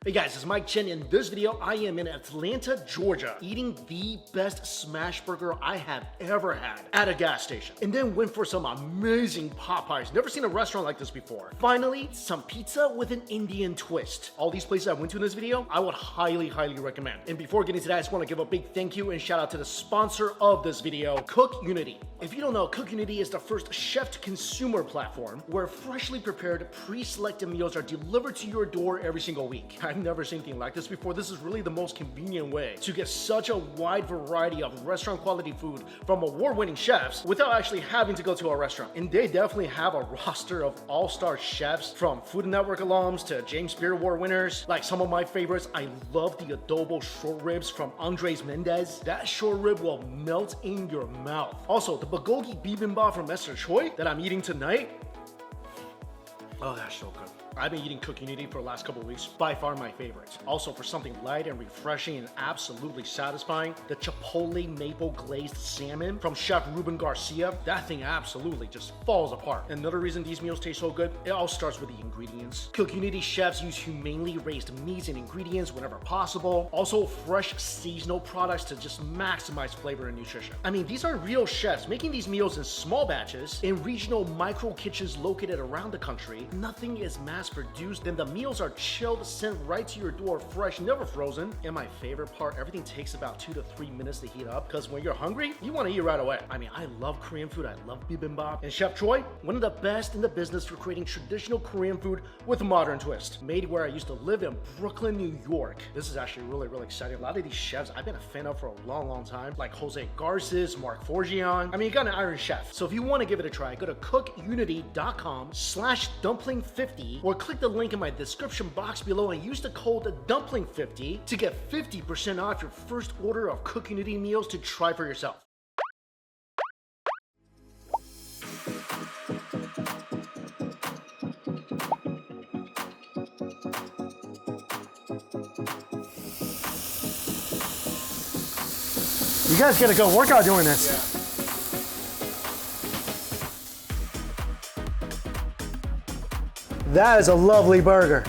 Hey guys, it's Mike Chen. In this video, I am in Atlanta, Georgia, eating the best Smashburger I have ever had at a gas station. And then went for some amazing pot pies. Never seen a restaurant like this before. Finally, some pizza with an Indian twist. All these places I went to in this video, I would highly recommend. And before getting to that, I just want to give a big thank you and shout out to the sponsor of this video, Culinary. If you don't know, Culinary is the first chef-to-consumer platform where freshly prepared, pre-selected meals are delivered to your door every single week. I've never seen anything like this before. This is really the most convenient way to get such a wide variety of restaurant quality food from award-winning chefs without actually having to go to a restaurant. And they definitely have a roster of all-star chefs from Food Network alums to James Beard Award winners. Like some of my favorites, I love the adobo short ribs from Andres Mendez. That short rib will melt in your mouth. Also, the bulgogi bibimbap from Esther Choi that I'm eating tonight. Oh, that's so good. I've been eating Culinary for the last couple of weeks. By far my favorite. Also, for something light and refreshing and absolutely satisfying, the Chipotle maple glazed salmon from Chef Ruben Garcia. That thing absolutely just falls apart. Another reason these meals taste so good, it all starts with the ingredients. Culinary chefs use humanely raised meats and ingredients whenever possible. Also, fresh seasonal products to just maximize flavor and nutrition. I mean, these are real chefs making these meals in small batches in regional micro kitchens located around the country. Nothing is mass-produced, then the meals are chilled, sent right to your door fresh, never frozen. And my favorite part, everything takes about 2 to 3 minutes to heat up, because when you're hungry, you want to eat right away. I mean, I love Korean food, I love bibimbap. And Chef Choi, one of the best in the business for creating traditional Korean food with a modern twist. Made where I used to live in Brooklyn, New York. This is actually really exciting. A lot of these chefs I've been a fan of for a long time, like Jose Garces, Mark Forgion. I mean, you got an iron chef. So if you want to give it a try, go to cookunity.com/dumpling50 or click the link in my description box below and use the code dumpling50 to get 50% off your first order of Culinary meals to try for yourself. You guys get a good workout doing this. Yeah. That is a lovely burger.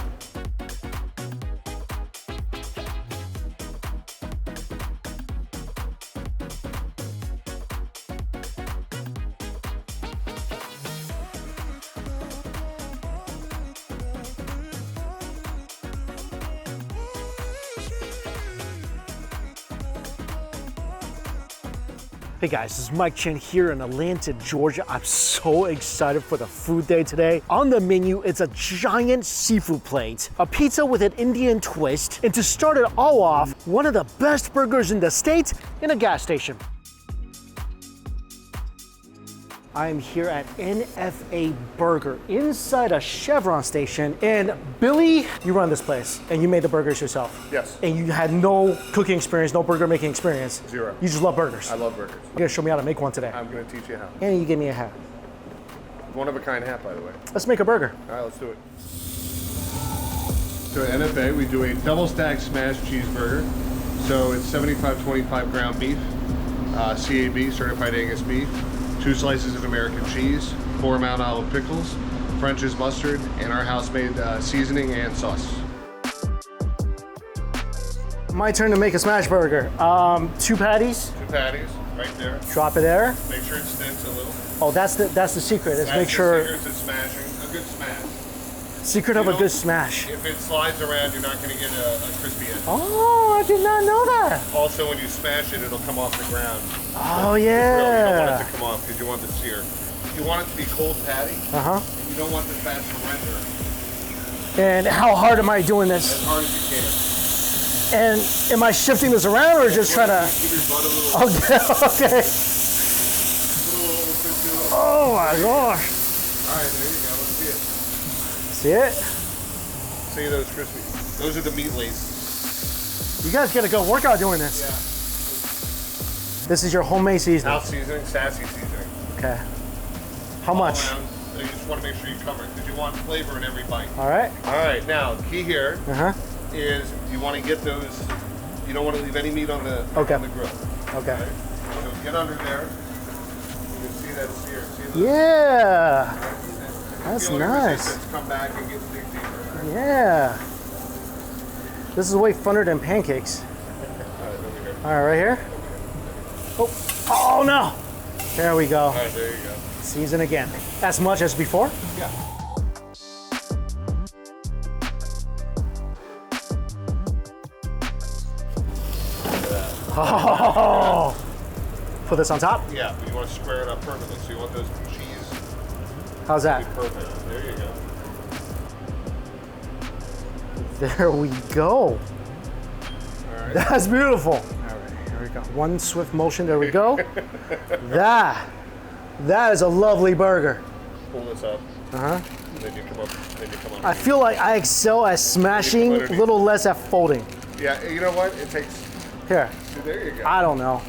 Hey guys, this is Mike Chen here in Atlanta, Georgia. I'm so excited for the food day today. On the menu, it's a giant seafood plate, a pizza with an Indian twist, and to start it all off, one of the best burgers in the state in a gas station. I am here at NFA Burger inside a Chevron station. And Billy, you run this place and you made the burgers yourself. Yes. And you had no cooking experience, no burger making experience. Zero. You just love burgers. I love burgers. You're gonna show me how to make one today. I'm gonna teach you how. And you give me a hat. One of a kind hat, by the way. Let's make a burger. All right, let's do it. So at NFA, we do a double stack smash cheeseburger. So it's 75-25 ground beef, CAB, certified Angus beef, 2 slices of American cheese, 4 Mount Olive pickles, French's mustard, and our house-made seasoning and sauce. My turn to make a smash burger. 2 patties. 2 patties, right there. Drop it there. Make sure it sticks a little. Oh, that's the secret. Is That's make sure. The secret to smashing. A good smash. Secret of a good smash. If it slides around, you're not going to get a crispy edge. Oh, I did not know that. Also, when you smash it, it'll come off the ground. Oh, You don't want yeah. it to come off because you want the sear. You want it to be cold patty. Uh-huh. And you don't want the fat to render. And how hard am I doing this? As hard as you can. And am I shifting this around or just trying to? Give your butt a little. Okay, okay. Oh my gosh. All right, there you go. Let's see it. See it? See those crispy. Those are the meat laces. You guys get a good workout doing this. Yeah. This is your homemade seasoning. House seasoning, sassy seasoning. Okay. How much? All around. So you just want to make sure you cover it because you want flavor in every bite. All right. All right. Now, key here Uh-huh. is you want to get those. You don't want to leave any meat on the Okay. on the grill. Okay. Right? So get under there. You can see that sear. See those? Yeah. That's Feel your nice. resistance come back and get dig deeper. Yeah. This is way funner than pancakes. All right, right here. Oh no! There we go. All right, there you go. Season again. As much as before? Yeah. Oh! Put this on top? Yeah, but you want to square it up perfectly, so you want those cheese How's to that? be perfect. There you go. There we go. All right. That's beautiful. All right, here we go. One swift motion, there we go. That is a lovely burger. Pull this up. Uh-huh. Then you come up, I feel like I excel at smashing, a little less at folding. Yeah, you know what? It takes, Here, there you go. I don't know.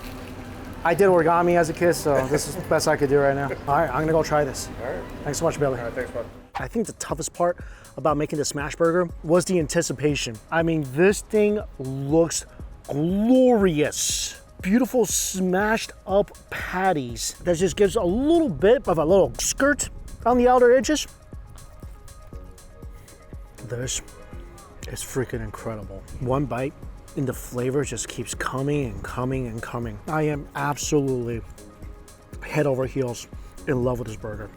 I did origami as a kid, so this is the best I could do right now. All right, I'm gonna go try this. All right. Thanks so much, Billy. All right, thanks, bud. I think the toughest part about making the Smashburger was the anticipation. I mean, this thing looks glorious. Beautiful smashed up patties that just gives a little bit of a little skirt on the outer edges. This is freaking incredible. One bite and the flavor just keeps coming and coming and coming. I am absolutely head over heels in love with this burger.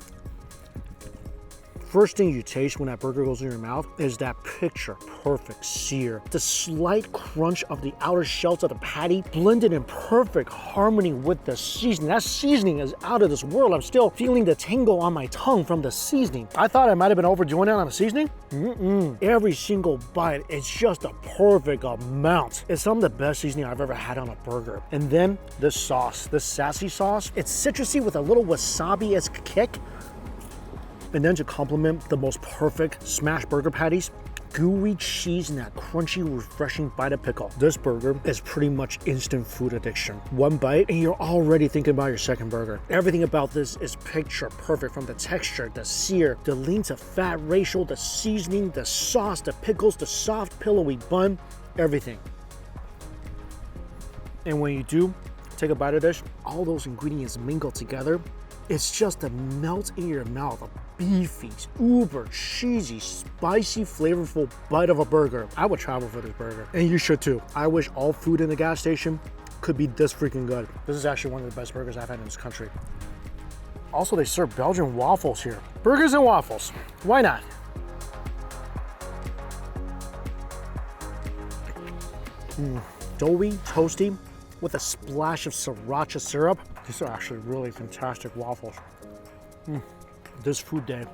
First thing you taste when that burger goes in your mouth is that picture perfect sear. The slight crunch of the outer shells of the patty blended in perfect harmony with the seasoning. That seasoning is out of this world. I'm still feeling the tingle on my tongue from the seasoning. I thought I might have been overdoing it on the seasoning. Every single bite is just a perfect amount. It's some of the best seasoning I've ever had on a burger. And then this sauce, this sassy sauce, it's citrusy with a little wasabi-esque kick. And then to complement the most perfect smash burger patties, gooey cheese and that crunchy, refreshing bite of pickle. This burger is pretty much instant food addiction. One bite and you're already thinking about your second burger. Everything about this is picture perfect, from the texture, the sear, the lean to fat ratio, the seasoning, the sauce, the pickles, the soft pillowy bun, everything. And when you do take a bite of this, all those ingredients mingle together. It's just a melt in your mouth, a beefy, uber cheesy, spicy, flavorful bite of a burger. I would travel for this burger, and you should too. I wish all food in the gas station could be this freaking good. This is actually one of the best burgers I've had in this country. Also, they serve Belgian waffles here. Burgers and waffles, why not? Doughy, toasty, with a splash of sriracha syrup. These are actually really fantastic waffles. This food day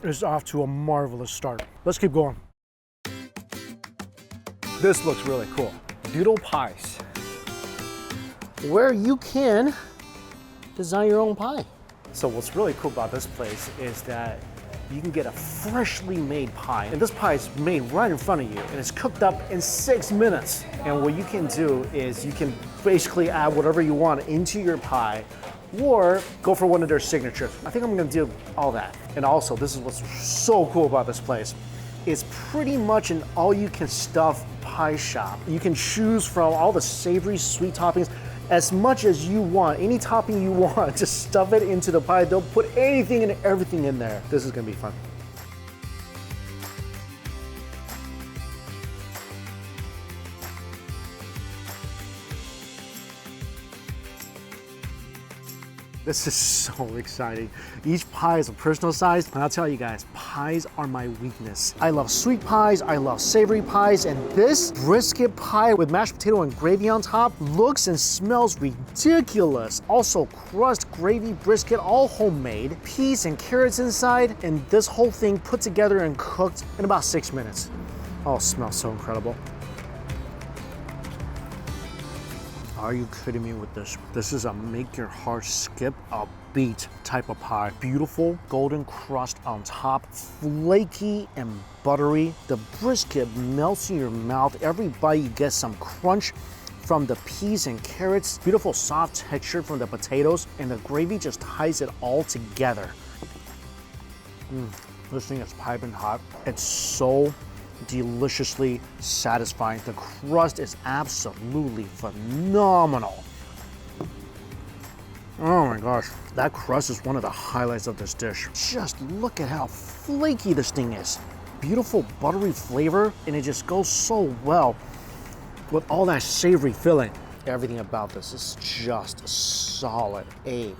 is off to a marvelous start. Let's keep going. This looks really cool. Doodle Pies, where you can design your own pie. So what's really cool about this place is that you can get a freshly made pie. And this pie is made right in front of you, and it's cooked up in 6 minutes. And what you can do is you can basically add whatever you want into your pie, or go for one of their signatures. I think I'm gonna do all that. And also, this is what's so cool about this place. It's pretty much an all-you-can-stuff pie shop. You can choose from all the savory, sweet toppings as much as you want. Any topping you want, just stuff it into the pie. They'll put anything and everything in there. This is gonna be fun. This is so exciting. Each pie is a personal size, and I'll tell you guys, pies are my weakness. I love sweet pies, I love savory pies, and this brisket pie with mashed potato and gravy on top looks and smells ridiculous. Also, crust, gravy, brisket, all homemade, peas and carrots inside, and this whole thing put together and cooked in about 6 minutes. Oh, it smells so incredible. Are you kidding me with this? This is a make your heart skip a beat type of pie. Beautiful golden crust on top, flaky and buttery. The brisket melts in your mouth. Every bite you get some crunch from the peas and carrots. Beautiful soft texture from the potatoes, and the gravy just ties it all together. This thing is piping hot. It's so deliciously satisfying. The crust is absolutely phenomenal. Oh my gosh, that crust is one of the highlights of this dish. Just look at how flaky this thing is. beautiful buttery flavor, and it just goes so well with all that savory filling. Everything about this is just solid A+.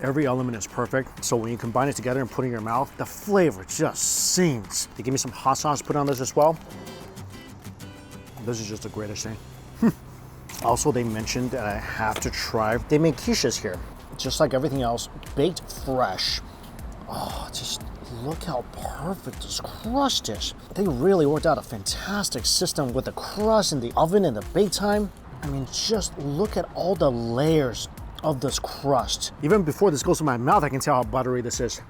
Every element is perfect, so when you combine it together and put it in your mouth, the flavor just sings. They give me some hot sauce put on this as well. This is just the greatest thing. Also, they mentioned that I have to try, they make quiches here, just like everything else, baked fresh. Oh, just look how perfect this crust is. They really worked out a fantastic system with the crust and the oven and the bake time. I mean, just look at all the layers of this crust. Even before this goes to my mouth, I can tell how buttery this is.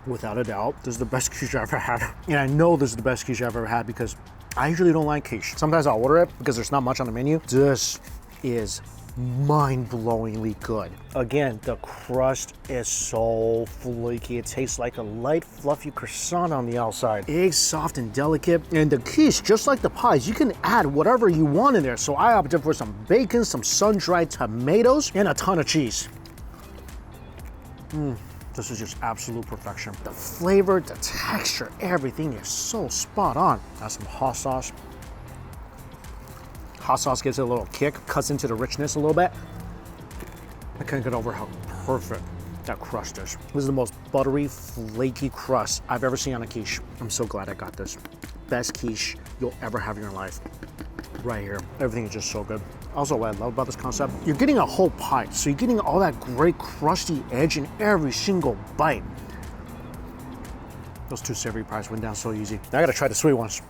Without a doubt, this is the best quiche I've ever had. And I know this is the best quiche I've ever had because I usually don't like quiche. Sometimes I'll order it because there's not much on the menu. This is mind-blowingly good. Again, the crust is so flaky. It tastes like a light, fluffy croissant on the outside. Eggs soft and delicate. And the quiche, just like the pies, you can add whatever you want in there. So I opted for some bacon, some sun-dried tomatoes, and a ton of cheese. This is just absolute perfection. The flavor, the texture, everything is so spot on. Add some hot sauce. Hot sauce gives it a little kick, cuts into the richness a little bit. I can't get over how perfect that crust is. This is the most buttery, flaky crust I've ever seen on a quiche. I'm so glad I got this. Best quiche you'll ever have in your life. Right here. Everything is just so good. Also, what I love about this concept, you're getting a whole pie, so you're getting all that great crusty edge in every single bite. Those two savory pies went down so easy. Now I gotta try the sweet ones.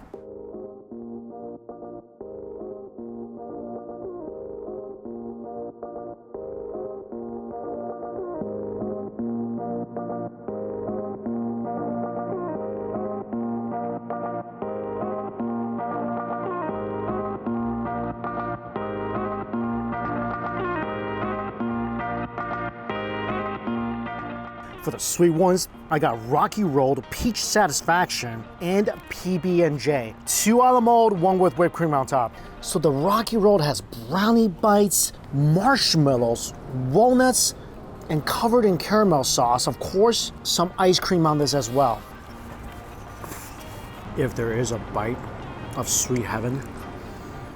For the sweet ones, I got Rocky Rolled, Peach Satisfaction, and PB&J. 2 a la mode, 1 with whipped cream on top. So the Rocky Rolled has brownie bites, marshmallows, walnuts, and covered in caramel sauce. Of course, some ice cream on this as well. If there is a bite of sweet heaven,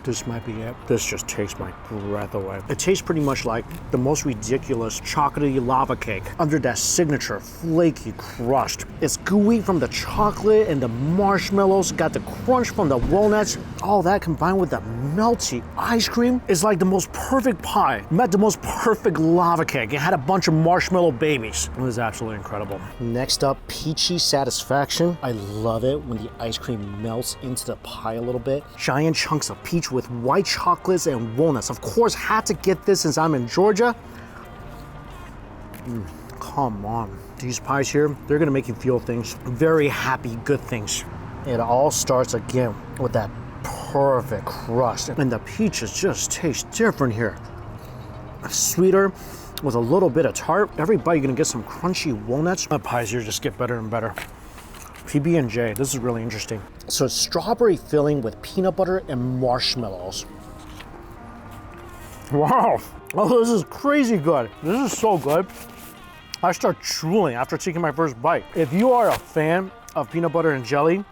this might be it. This just takes my breath away. It tastes pretty much like the most ridiculous chocolatey lava cake under that signature flaky crust. It's gooey from the chocolate and the marshmallows, got the crunch from the walnuts. All that combined with the melty ice cream is like the most perfect pie. Met the most perfect lava cake. It had a bunch of marshmallow babies. It was absolutely incredible. Next up, Peachy Satisfaction. I love it when the ice cream melts into the pie a little bit. Giant chunks of peach with white chocolates and walnuts. Of course, had to get this since I'm in Georgia. Come on. These pies here, they're gonna make you feel things. Very happy, good things. It all starts again with that perfect crust. And the peaches just taste different here. Sweeter with a little bit of tart. Every bite you're gonna get some crunchy walnuts. My pies here just get better and better. PB&J, this is really interesting. So it's strawberry filling with peanut butter and marshmallows. Wow, oh, this is crazy good. This is so good. I start drooling after taking my first bite. If you are a fan of peanut butter and jelly,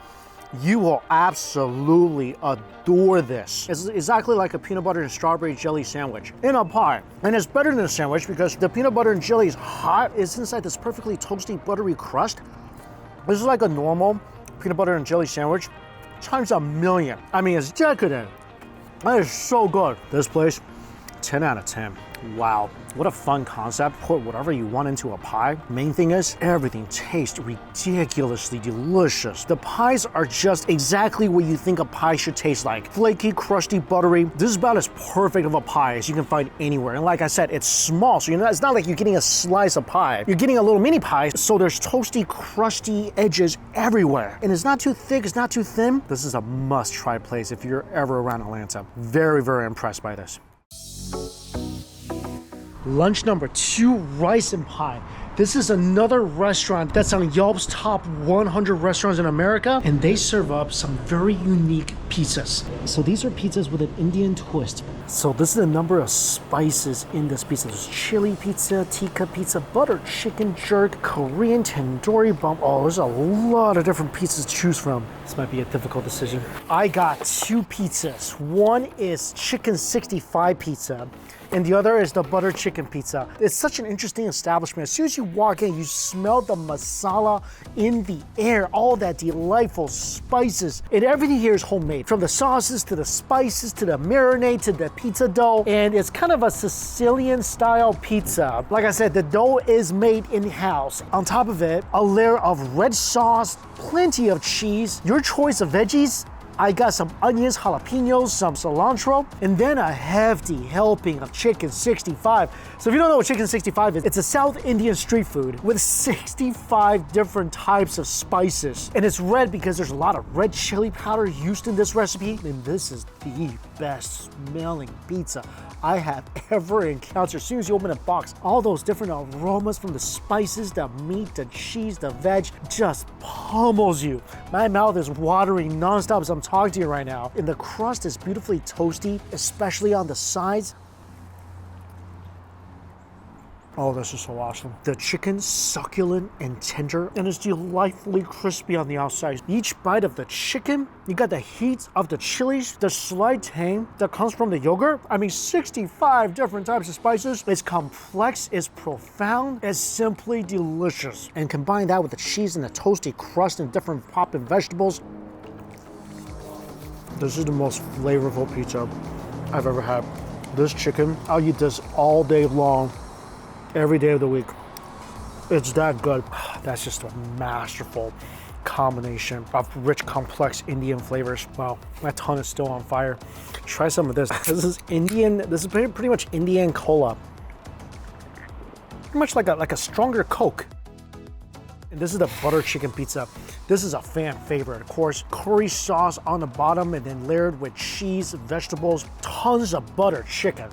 you will absolutely adore this. It's exactly like a peanut butter and strawberry jelly sandwich in a pie. And it's better than a sandwich because the peanut butter and jelly is hot. It's inside this perfectly toasty, buttery crust. This is like a normal peanut butter and jelly sandwich times a million. I mean, it's decadent. That is so good. This place, 10 out of 10. Wow, what a fun concept. Put whatever you want into a pie. Main thing is, everything tastes ridiculously delicious. The pies are just exactly what you think a pie should taste like. Flaky, crusty, buttery. This is about as perfect of a pie as you can find anywhere. And like I said, it's small, so it's not like you're getting a slice of pie. You're getting a little mini pie, so there's toasty, crusty edges everywhere. And it's not too thick, it's not too thin. This is a must-try place if you're ever around Atlanta. Very, very impressed by this. Lunch number 2, rice and pie. This is another restaurant that's on Yelp's top 100 restaurants in America, and they serve up some very unique pizzas. So these are pizzas with an Indian twist. So this is the number of spices in this pizza. There's chili pizza, tikka pizza, butter chicken jerk, Korean tandoori bun. Oh, there's a lot of different pizzas to choose from. This might be a difficult decision. I got two pizzas. One is chicken 65 pizza, and the other is the butter chicken pizza. It's such an interesting establishment. As soon as you walk in, you smell the masala in the air, all that delightful spices. And everything here is homemade, from the sauces to the spices to the marinade to the pizza dough. And it's kind of a Sicilian style pizza. Like I said, the dough is made in-house. On top of it, a layer of red sauce, plenty of cheese, your choice of veggies. I got some onions, jalapenos, some cilantro, and then a hefty helping of chicken 65. So if you don't know what chicken 65 is, it's a South Indian street food with 65 different types of spices. And it's red because there's a lot of red chili powder used in this recipe. And this is the best smelling pizza I have ever encountered. As soon as you open a box, all those different aromas from the spices, the meat, the cheese, the veg, just pummels you. My mouth is watering nonstop as I'm talking to you right now. And the crust is beautifully toasty, especially on the sides. Oh, this is so awesome. The chicken's succulent and tender, and it's delightfully crispy on the outside. Each bite of the chicken, you got the heat of the chilies, the slight tang that comes from the yogurt. I mean, 65 different types of spices. It's complex, it's profound, it's simply delicious. And combine that with the cheese and the toasty crust and different popping vegetables. This is the most flavorful pizza I've ever had. This chicken, I'll eat this all day long, every day of the week. It's that good. That's just a masterful combination of rich, complex Indian flavors. Wow, my tongue is still on fire. Try some of this. This is Indian, this is pretty much Indian cola. Pretty much like a stronger Coke. And this is the butter chicken pizza. This is a fan favorite. Of course, curry sauce on the bottom and then layered with cheese, vegetables, tons of butter chicken.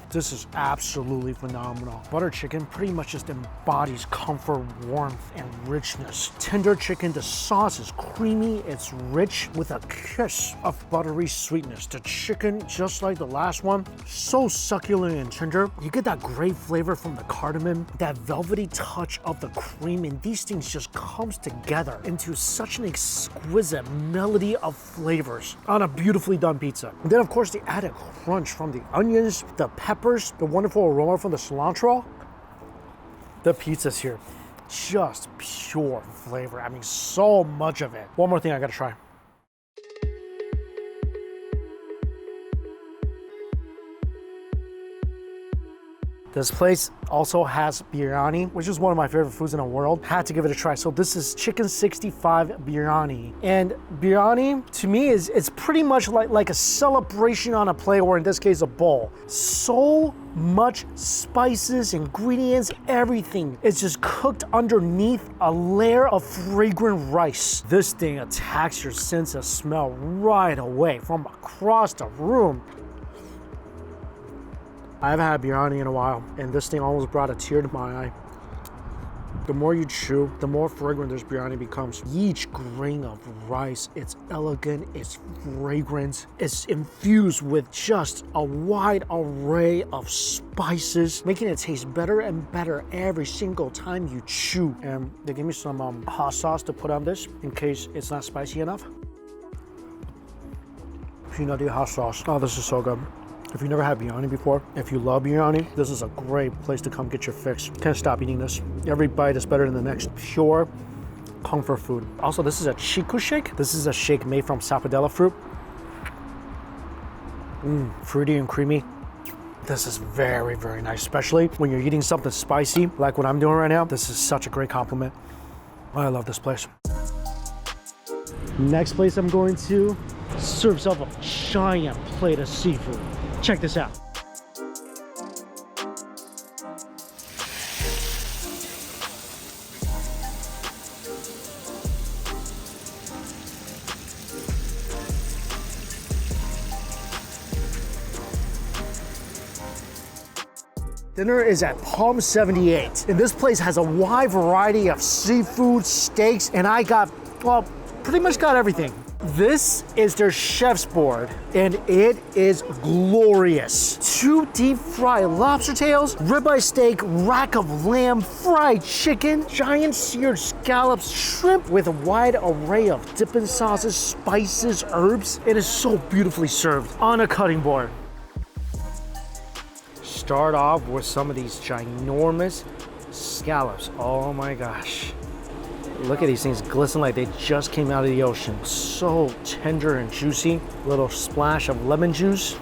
This is absolutely phenomenal. Butter chicken pretty much just embodies comfort, warmth, and richness. Tender chicken, the sauce is creamy, it's rich with a kiss of buttery sweetness. The chicken, just like the last one, so succulent and tender. You get that great flavor from the cardamom, that velvety touch of the cream, and these things just comes together into such an exquisite melody of flavors on a beautifully done pizza. And then of course the added crunch from the onions, the peppers, the wonderful aroma from the cilantro. The pizza's here, just pure flavor. I mean, so much of it. One more thing I gotta try. This place also has biryani, which is one of my favorite foods in the world. Had to give it a try. So this is chicken 65 biryani. And biryani, to me, it's pretty much like a celebration on a plate, or in this case, a bowl. So much spices, ingredients, everything. It's just cooked underneath a layer of fragrant rice. This thing attacks your sense of smell right away from across the room. I haven't had biryani in a while, and this thing almost brought a tear to my eye. The more you chew, the more fragrant this biryani becomes. Each grain of rice, it's elegant, it's fragrant, it's infused with just a wide array of spices, making it taste better and better every single time you chew. And they give me some hot sauce to put on this in case it's not spicy enough. Peanutty hot sauce. Oh, this is so good. If you've never had biryani before, if you love biryani, this is a great place to come get your fix. Can't stop eating this. Every bite is better than the next. Pure comfort food. Also, this is a chiku shake. This is a shake made from sapodilla fruit. Fruity and creamy. This is very, very nice, especially when you're eating something spicy like what I'm doing right now. This is such a great compliment. I love this place. Next place I'm going to serves up a giant plate of seafood. Check this out. Dinner is at Palm 78, and this place has a wide variety of seafood, steaks, and I got, well, pretty much got everything. This is their chef's board, and it is glorious. 2 deep-fried lobster tails, ribeye steak, rack of lamb, fried chicken, giant seared scallops, shrimp with a wide array of dipping sauces, spices, herbs. It is so beautifully served on a cutting board. Start off with some of these ginormous scallops. Oh my gosh. Look at these things glisten like they just came out of the ocean. So tender and juicy. Little splash of lemon juice.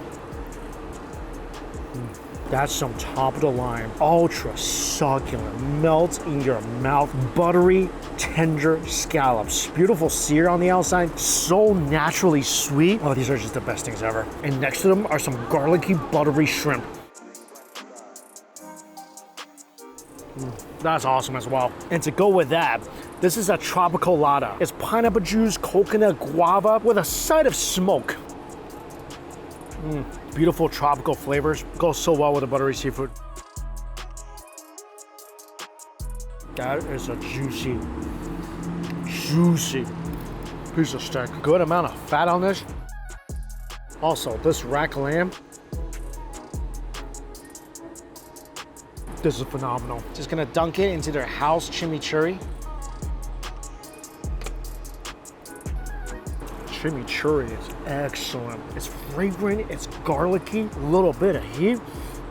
That's some top of the line. Ultra succulent, melt in your mouth, buttery, tender scallops. Beautiful sear on the outside, so naturally sweet. Oh, these are just the best things ever. And next to them are some garlicky, buttery shrimp. That's awesome as well. And to go with that, this is a tropical lada. It's pineapple juice, coconut, guava with a side of smoke. Beautiful tropical flavors. Goes so well with the buttery seafood. That is a juicy piece of steak. Good amount of fat on this. Also, this rack lamb, this is phenomenal. Just gonna dunk it into their house chimichurri. Chimichurri is excellent. It's fragrant, it's garlicky, a little bit of heat.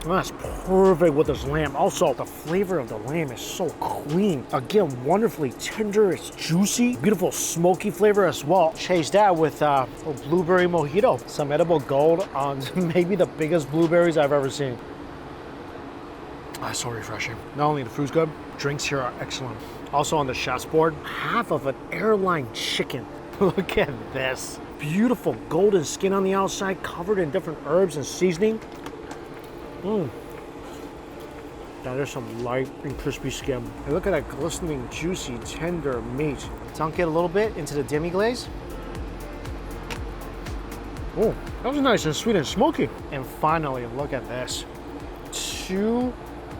That's perfect with this lamb. Also, the flavor of the lamb is so clean. Again, wonderfully tender, it's juicy. Beautiful smoky flavor as well. Chase that with a blueberry mojito. Some edible gold on maybe the biggest blueberries I've ever seen. So refreshing. Not only the food's good, drinks here are excellent. Also on the chef's board, half of an airline chicken. Look at this. Beautiful golden skin on the outside, covered in different herbs and seasoning. That is some light and crispy skin. And look at that glistening, juicy, tender meat. Dunk it a little bit into the demi-glaze. Oh, that was nice and sweet and smoky. And finally, look at this. 2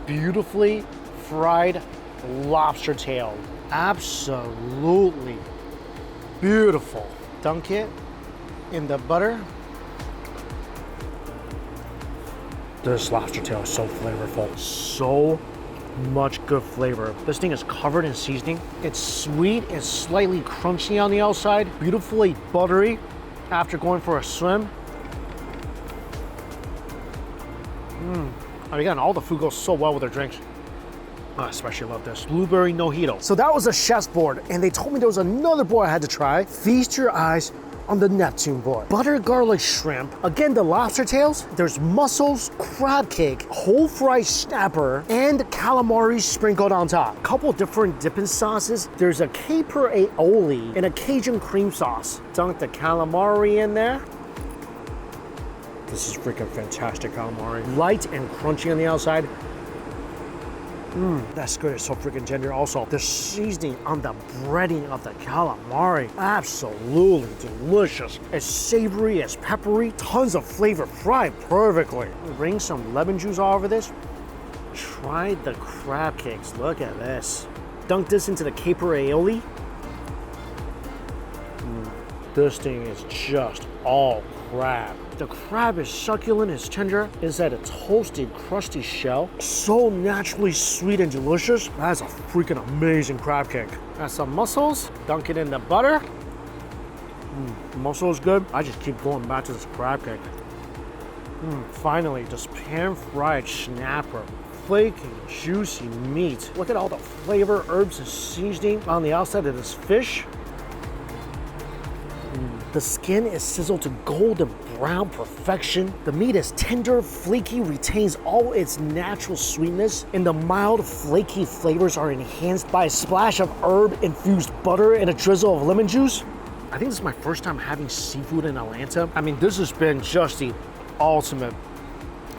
beautifully fried lobster tail. Absolutely beautiful. Dunk it in the butter. This lobster tail is so flavorful. So much good flavor. This thing is covered in seasoning. It's sweet, it's slightly crunchy on the outside, beautifully buttery after going for a swim. And again, all the food goes so well with their drinks. I especially love this. Blueberry mojito. So that was a chef's board, and they told me there was another board I had to try. Feast your eyes on the Neptune board. Butter garlic shrimp. Again, the lobster tails. There's mussels, crab cake, whole fried snapper, and calamari sprinkled on top. Couple different dipping sauces. There's a caper aioli and a Cajun cream sauce. Dunk the calamari in there. This is freaking fantastic calamari. Light and crunchy on the outside. That's good, it's so freaking tender. Also, the seasoning on the breading of the calamari, absolutely delicious. It's savory, it's peppery, tons of flavor, fried perfectly. Bring some lemon juice all over this. Try the crab cakes, look at this. Dunk this into the caper aioli. This thing is just all crab. The crab is succulent, it's tender. Inside a toasted, crusty shell. So naturally sweet and delicious. That's a freaking amazing crab cake. Got some mussels, dunk it in the butter. Mussel is good. I just keep going back to this crab cake. Finally, this pan-fried snapper. Flaky, juicy meat. Look at all the flavor, herbs, and seasoning on the outside of this fish. The skin is sizzled to golden brown perfection. The meat is tender, flaky, retains all its natural sweetness, and the mild, flaky flavors are enhanced by a splash of herb-infused butter and a drizzle of lemon juice. I think this is my first time having seafood in Atlanta. I mean, this has been just the ultimate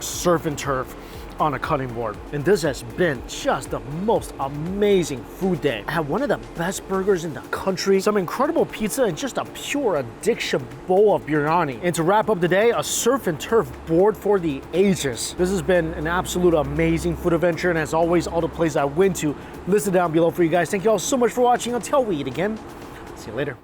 surf and turf on a cutting board. And this has been just the most amazing food day. I had one of the best burgers in the country, some incredible pizza, and just a pure addiction bowl of biryani. And to wrap up the day, a surf and turf board for the ages. This has been an absolute amazing food adventure, and as always, all the places I went to listed down below for you guys. Thank you all so much for watching. Until we eat again, see you later.